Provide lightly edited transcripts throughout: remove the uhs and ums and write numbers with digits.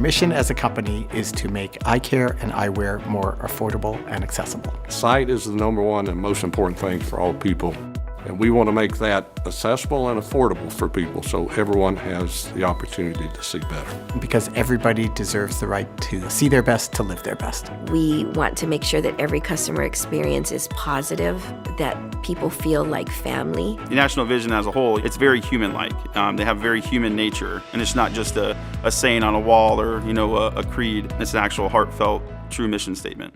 mission as a company is to make eye care and eyewear more affordable and accessible. Sight is the number one and most important thing for all people. And we want to make that accessible and affordable for people so everyone has the opportunity to see better. Because everybody deserves the right to see their best, to live their best. We want to make sure that every customer experience is positive, that people feel like family. The National Vision as a whole, it's very human-like. They have very human nature, and it's not just a saying on a wall or a creed. It's an actual heartfelt, true mission statement.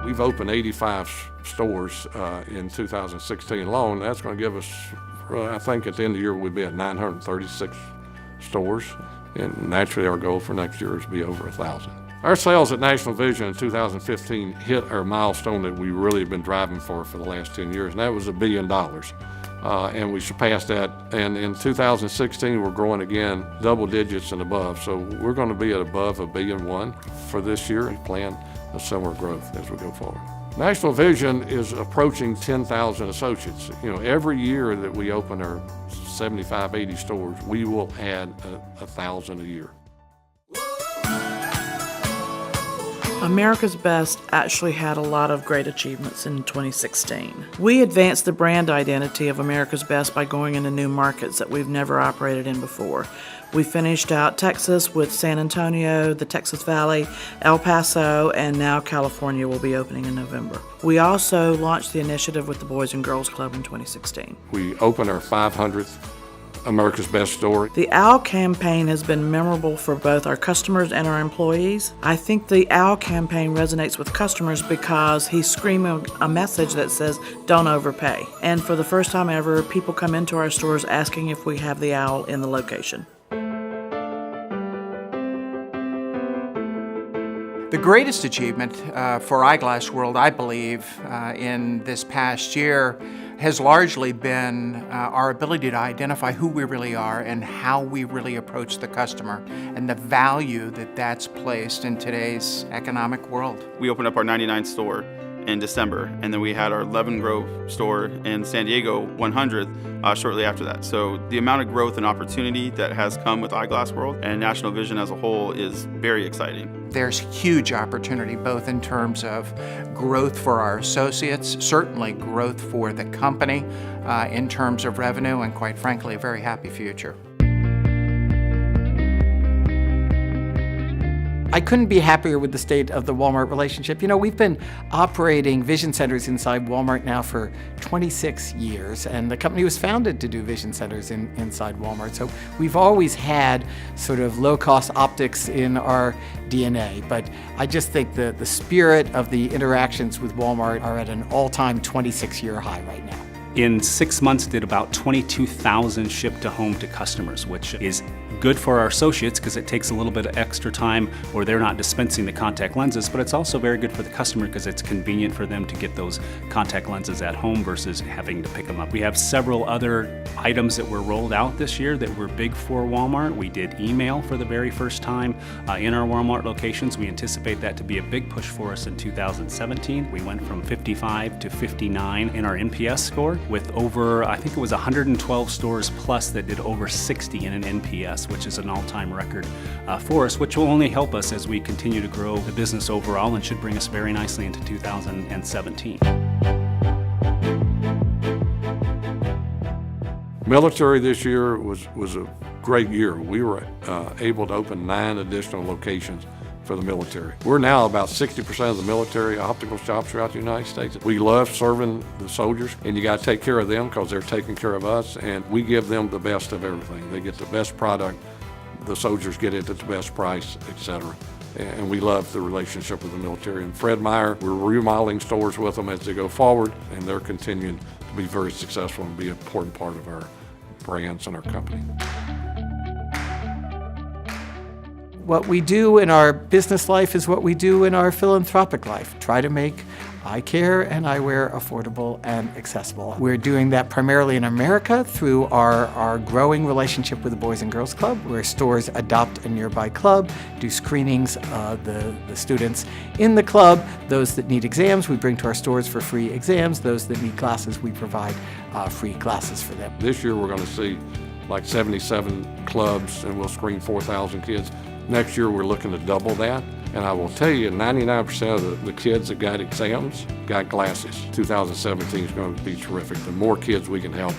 We've opened 85 stores in 2016 alone. That's going to give us, I think at the end of the year, we'll be at 936 stores. And naturally, our goal for next year is to be over 1,000. Our sales at National Vision in 2015 hit our milestone that we really have been driving for the last 10 years, and that was $1 billion. And we surpassed that. And in 2016, we're growing again, double digits and above. So we're going to be at above $1.1 billion for this year and plan a similar growth as we go forward. National Vision is approaching 10,000 associates. Every year that we open our 75, 80 stores, we will add 1,000 a year. America's Best actually had a lot of great achievements in 2016. We advanced the brand identity of America's Best by going into new markets that we've never operated in before. We finished out Texas with San Antonio, the Texas Valley, El Paso, and now California will be opening in November. We also launched the initiative with the Boys and Girls Club in 2016. We opened our 500th America's Best store. The OWL campaign has been memorable for both our customers and our employees. I think the OWL campaign resonates with customers because he's screaming a message that says, don't overpay. And for the first time ever, people come into our stores asking if we have the OWL in the location. The greatest achievement for Eyeglass World, I believe, in this past year has largely been our ability to identify who we really are and how we really approach the customer and the value that that's placed in today's economic world. We opened up our 99th store in December, and then we had our Levin Grove store in San Diego 100th shortly after that. So the amount of growth and opportunity that has come with Eyeglass World and National Vision as a whole is very exciting. There's huge opportunity both in terms of growth for our associates, certainly growth for the company in terms of revenue, and quite frankly, a very happy future. I couldn't be happier with the state of the Walmart relationship. We've been operating vision centers inside Walmart now for 26 years, and the company was founded to do vision centers inside Walmart. So we've always had sort of low-cost optics in our DNA, but I just think the spirit of the interactions with Walmart are at an all-time 26-year high right now. In 6 months, did about 22,000 shipped to home to customers, which is good for our associates because it takes a little bit of extra time where they're not dispensing the contact lenses, but it's also very good for the customer because it's convenient for them to get those contact lenses at home versus having to pick them up. We have several other items that were rolled out this year that were big for Walmart. We did email for the very first time in our Walmart locations. We anticipate that to be a big push for us in 2017. We went from 55 to 59 in our NPS score with over, I think it was 112 stores plus that did over 60 in an NPS, which is an all-time record for us, which will only help us as we continue to grow the business overall and should bring us very nicely into 2017. Military this year was a great year. We were able to open 9 additional locations for the military. We're now about 60% of the military optical shops throughout the United States. We love serving the soldiers, and you got to take care of them because they're taking care of us, and we give them the best of everything. They get the best product, the soldiers get it at the best price, etc. And we love the relationship with the military. And Fred Meyer, we're remodeling stores with them as they go forward, and they're continuing to be very successful and be an important part of our brands and our company. What we do in our business life is what we do in our philanthropic life. Try to make eye care and eyewear affordable and accessible. We're doing that primarily in America through our growing relationship with the Boys and Girls Club, where stores adopt a nearby club, do screenings of the students in the club. Those that need exams, we bring to our stores for free exams. Those that need glasses, we provide free glasses for them. This year we're going to see like 77 clubs, and we'll screen 4,000 kids. Next year, we're looking to double that. And I will tell you, 99% of the kids that got exams got glasses. 2017 is going to be terrific. The more kids we can help,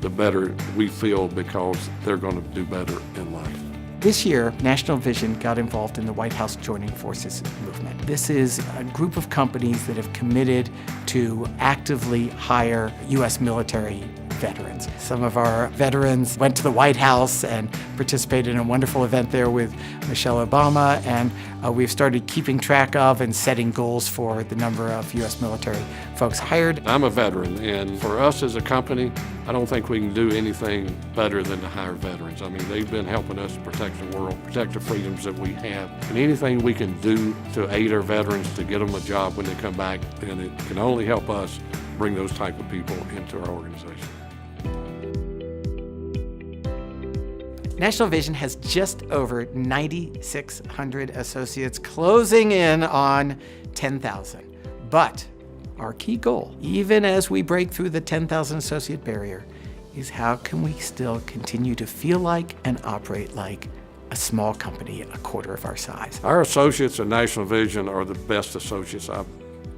the better we feel, because they're going to do better in life. This year, National Vision got involved in the White House Joining Forces movement. This is a group of companies that have committed to actively hire U.S. military veterans. Some of our veterans went to the White House and participated in a wonderful event there with Michelle Obama, and we've started keeping track of and setting goals for the number of U.S. military folks hired. I'm a veteran, and for us as a company, I don't think we can do anything better than to hire veterans. I mean, they've been helping us protect the world, protect the freedoms that we have. And anything we can do to aid our veterans to get them a job when they come back, then it can only help us bring those type of people into our organization. National Vision has just over 9,600 associates, closing in on 10,000. But our key goal, even as we break through the 10,000 associate barrier, is how can we still continue to feel like and operate like a small company a quarter of our size. Our associates at National Vision are the best associates I've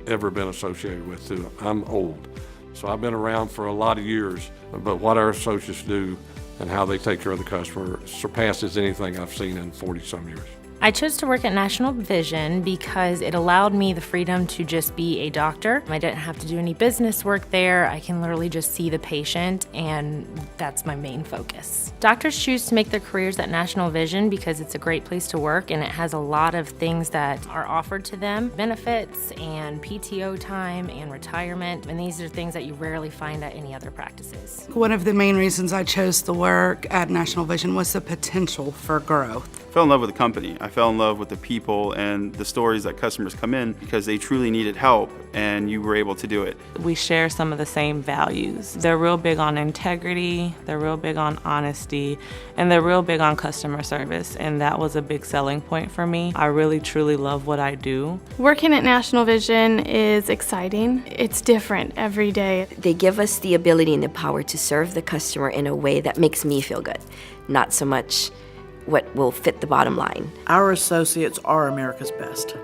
ever been associated with, too. I'm old, so I've been around for a lot of years, but what our associates do and how they take care of the customer surpasses anything I've seen in 40-some years. I chose to work at National Vision because it allowed me the freedom to just be a doctor. I didn't have to do any business work there. I can literally just see the patient, and that's my main focus. Doctors choose to make their careers at National Vision because it's a great place to work, and it has a lot of things that are offered to them, benefits and PTO time and retirement, and these are things that you rarely find at any other practices. One of the main reasons I chose to work at National Vision was the potential for growth. I fell in love with the company. I fell in love with the people and the stories that customers come in because they truly needed help, and you were able to do it. We share some of the same values. They're real big on integrity, they're real big on honesty, and they're real big on customer service, and that was a big selling point for me. I really truly love what I do. Working at National Vision is exciting. It's different every day. They give us the ability and the power to serve the customer in a way that makes me feel good, not so much what will fit the bottom line. Our associates are America's best.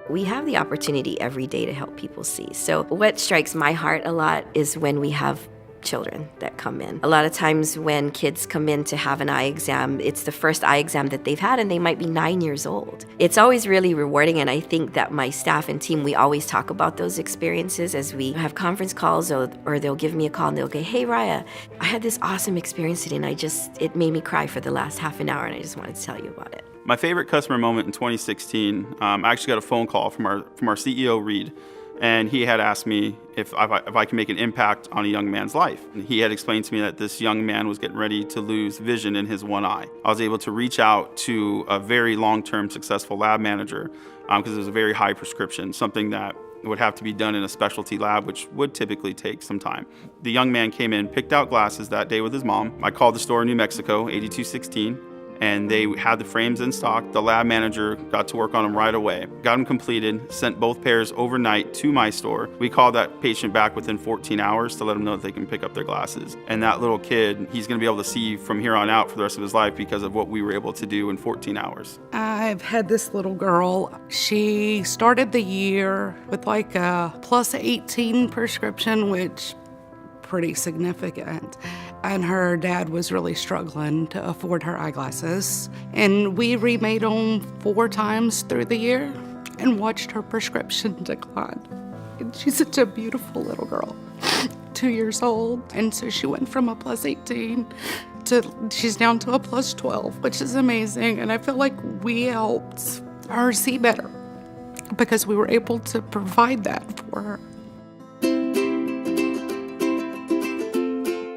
We have the opportunity every day to help people see. So what strikes my heart a lot is when we have children that come in. A lot of times when kids come in to have an eye exam, it's the first eye exam that they've had, and they might be 9 years old. It's always really rewarding, and I think that my staff and team, we always talk about those experiences as we have conference calls, or they'll give me a call and they'll go, "Hey Raya, I had this awesome experience today, and it made me cry for the last half an hour, and I just wanted to tell you about it." My favorite customer moment in 2016, I actually got a phone call from our CEO, Reed, and he had asked me if I can make an impact on a young man's life. And he had explained to me that this young man was getting ready to lose vision in his one eye. I was able to reach out to a very long-term successful lab manager because it was a very high prescription, something that would have to be done in a specialty lab, which would typically take some time. The young man came in, picked out glasses that day with his mom. I called the store in New Mexico, 8216. And they had the frames in stock. The lab manager got to work on them right away. Got them completed, sent both pairs overnight to my store. We called that patient back within 14 hours to let them know that they can pick up their glasses. And that little kid, he's gonna be able to see from here on out for the rest of his life because of what we were able to do in 14 hours. I've had this little girl. She started the year with like a plus 18 prescription, which pretty significant. And her dad was really struggling to afford her eyeglasses. And we remade them 4 times through the year and watched her prescription decline. And she's such a beautiful little girl, 2 years old. And so she went from a plus 18 to she's down to a plus 12, which is amazing. And I feel like we helped her see better because we were able to provide that for her.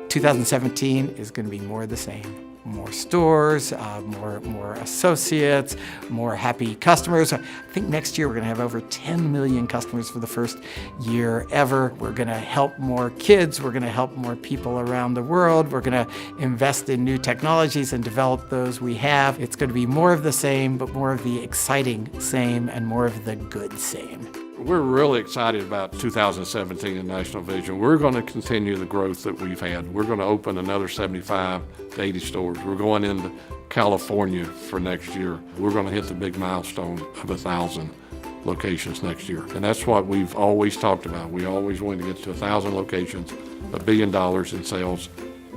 2017 is going to be more of the same. More stores, more associates, more happy customers. I think next year we're going to have over 10 million customers for the first year ever. We're going to help more kids. We're going to help more people around the world. We're going to invest in new technologies and develop those we have. It's going to be more of the same, but more of the exciting same and more of the good same. We're really excited about 2017 in National Vision. We're going to continue the growth that we've had. We're going to open another 75 to 80 stores. We're going into California for next year. We're going to hit the big milestone of 1,000 locations next year. And that's what we've always talked about. We always want to get to 1,000 locations, $1 billion in sales.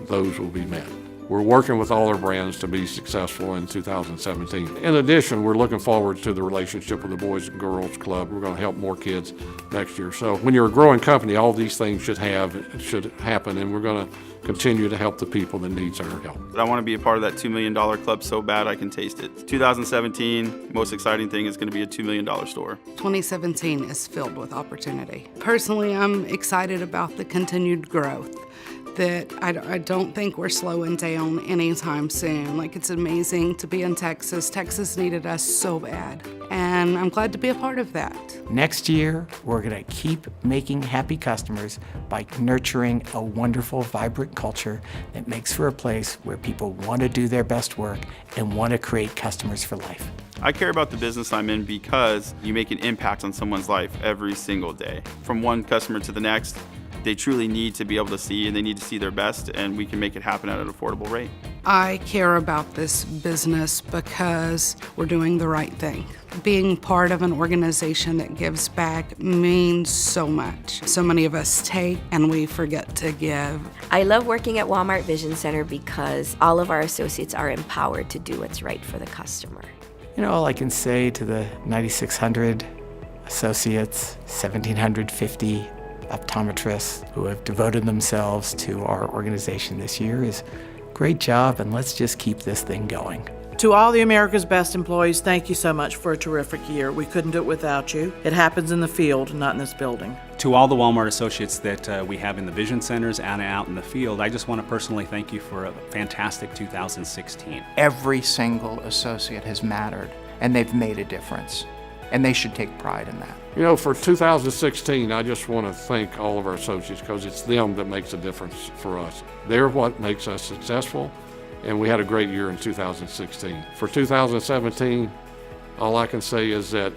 Those will be met. We're working with all our brands to be successful in 2017. In addition, we're looking forward to the relationship with the Boys and Girls Club. We're going to help more kids next year. So when you're a growing company, all these things should happen, and we're going to continue to help the people that needs our help. I want to be a part of that $2 million club so bad I can taste it. 2017, most exciting thing is going to be a $2 million store. 2017 is filled with opportunity. Personally, I'm excited about the continued growth. That I don't think we're slowing down anytime soon. Like, it's amazing to be in Texas. Texas needed us so bad, and I'm glad to be a part of that. Next year, we're going to keep making happy customers by nurturing a wonderful, vibrant culture that makes for a place where people want to do their best work and want to create customers for life. I care about the business I'm in because you make an impact on someone's life every single day. From one customer to the next, they truly need to be able to see, and they need to see their best, and we can make it happen at an affordable rate. I care about this business because we're doing the right thing. Being part of an organization that gives back means so much. So many of us take and we forget to give. I love working at Walmart Vision Center because all of our associates are empowered to do what's right for the customer. You know, all I can say to the 9,600 associates, 1,750 optometrists who have devoted themselves to our organization this year is great job, and let's just keep this thing going. To all the America's Best employees, thank you so much for a terrific year. We couldn't do it without you. It happens in the field, not in this building. To all the Walmart associates that we have in the vision centers and out in the field, I just want to personally thank you for a fantastic 2016. Every single associate has mattered, and they've made a difference, and they should take pride in that. You know, for 2016, I just want to thank all of our associates because it's them that makes a difference for us. They're what makes us successful, and we had a great year in 2016. For 2017, all I can say is that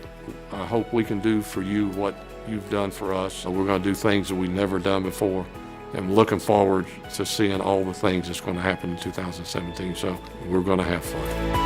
I hope we can do for you what you've done for us. We're going to do things that we've never done before, and looking forward to seeing all the things that's going to happen in 2017, so we're going to have fun.